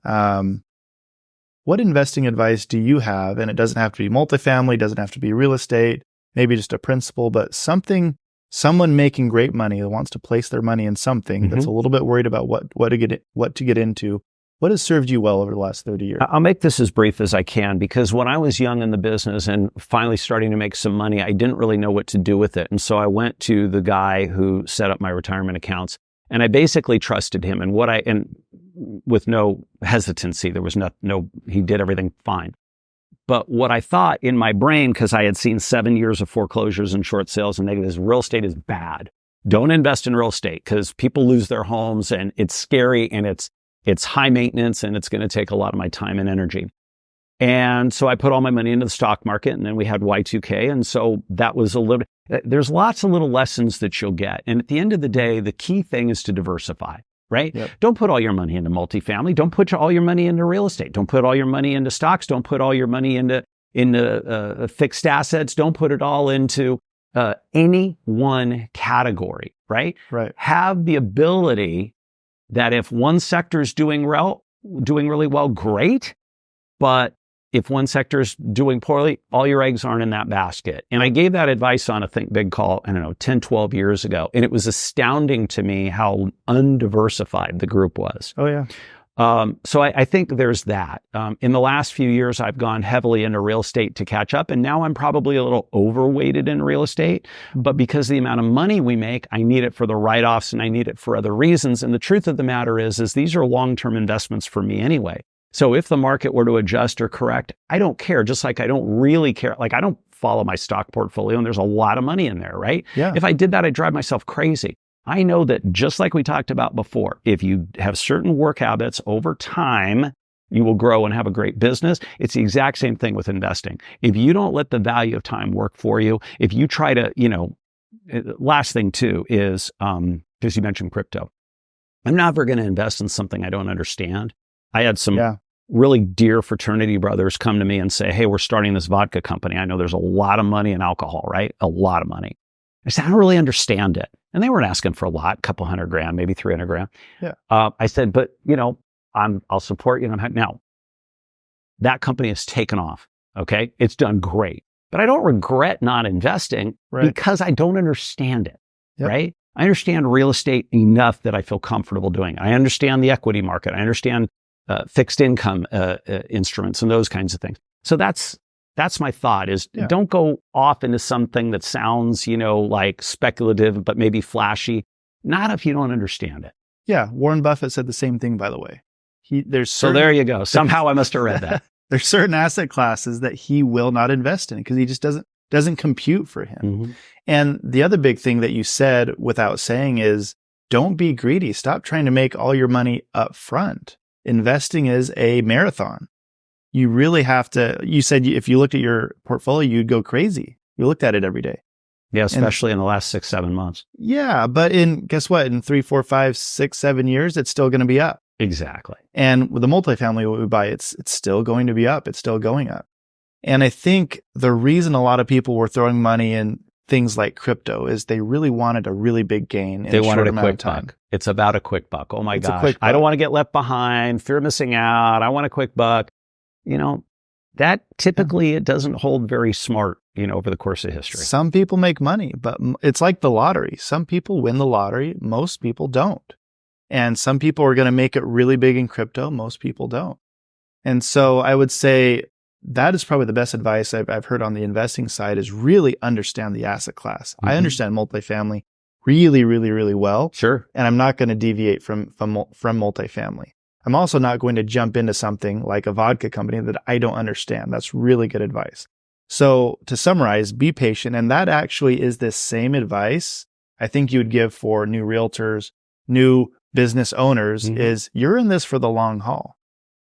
What investing advice do you have? And it doesn't have to be multifamily, doesn't have to be real estate, maybe just a principal, but someone making great money that wants to place their money in something that's a little bit worried about what to get into. What has served you well over the last 30 years? I'll make this as brief as I can, because when I was young in the business and finally starting to make some money, I didn't really know what to do with it. And so I went to the guy who set up my retirement accounts, and I basically trusted him. And with no hesitancy, there was he did everything fine. But what I thought in my brain, because I had seen 7 years of foreclosures and short sales and negatives, real estate is bad. Don't invest in real estate, because people lose their homes, and it's scary, and it's high maintenance, and it's going to take a lot of my time and energy. And so I put all my money into the stock market, and then we had Y2K. And so that was there's lots of little lessons that you'll get. And at the end of the day, the key thing is to diversify, right? Yep. Don't put all your money into multifamily. Don't put all your money into real estate. Don't put all your money into stocks. Don't put all your money into fixed assets. Don't put it all into any one category, right? Right. Have the ability that if one sector is doing really well, great. But if one sector is doing poorly, all your eggs aren't in that basket. And I gave that advice on a Think Big call, 10, 12 years ago. And it was astounding to me how undiversified the group was. Oh, yeah. So I think there's that. In the last few years, I've gone heavily into real estate to catch up, and now I'm probably a little overweighted in real estate. But because of the amount of money we make, I need it for the write-offs and I need it for other reasons. And the truth of the matter is these are long-term investments for me anyway. So if the market were to adjust or correct, I don't care. Just like I don't really care. Like I don't follow my stock portfolio, and there's a lot of money in there, right? Yeah. If I did that, I'd drive myself crazy. I know that just like we talked about before, if you have certain work habits over time, you will grow and have a great business. It's the exact same thing with investing. If you don't let the value of time work for you, if you try to, last thing too is, because you mentioned crypto, I'm never going to invest in something I don't understand. I had some really dear fraternity brothers come to me and say, hey, we're starting this vodka company. I know there's a lot of money in alcohol, right? A lot of money. I said, I don't really understand it. And they weren't asking for a lot, couple $100,000, maybe $300,000. Yeah. I said, but I'll support you. Now, that company has taken off. Okay. It's done great, but I don't regret not investing because I don't understand it. Yep. Right. I understand real estate enough that I feel comfortable doing it. I understand the equity market. I understand fixed income instruments and those kinds of things. So that's my thought is don't go off into something that sounds, like speculative, but maybe flashy. Not if you don't understand it. Yeah. Warren Buffett said the same thing, by the way. So there you go. Somehow I must have read that. There's certain asset classes that he will not invest in because he just doesn't compute for him. Mm-hmm. And the other big thing that you said without saying is don't be greedy. Stop trying to make all your money up front. Investing is a marathon. You really have to, you said if you looked at your portfolio, you'd go crazy. You looked at it every day. Yeah, especially in the last 6-7 months. Yeah, but guess what? In 3, 4, 5, 6, 7 years, it's still going to be up. Exactly. And with the multifamily, what we buy, it's still going to be up. It's still going up. And I think the reason a lot of people were throwing money in things like crypto is they really wanted a really big gain. They wanted a quick buck. It's about a quick buck. Oh my gosh. I don't want to get left behind. Fear of missing out. I want a quick buck. That typically it doesn't hold very smart, over the course of history. Some people make money, but it's like the lottery. Some people win the lottery. Most people don't. And some people are going to make it really big in crypto. Most people don't. And so I would say that is probably the best advice I've heard on the investing side is really understand the asset class. Mm-hmm. I understand multifamily really, really, really well. Sure. And I'm not going to deviate from multifamily. I'm also not going to jump into something like a vodka company that I don't understand. That's really good advice. So to summarize, be patient. And that actually is the same advice I think you would give for new realtors, new business owners is you're in this for the long haul.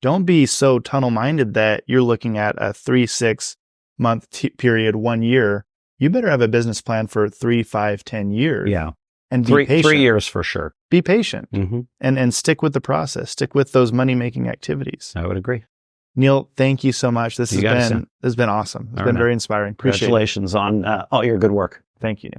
Don't be so tunnel-minded that you're looking at a 3-6 month period, 1 year. You better have a business plan for 3, 5, 10 years. Yeah. And be patient. 3 years for sure. Be patient and stick with the process. Stick with those money-making activities. I would agree. Neal, thank you so much. This has been awesome. It's been very inspiring. Appreciate it. Congratulations on all your good work. Thank you, Neal.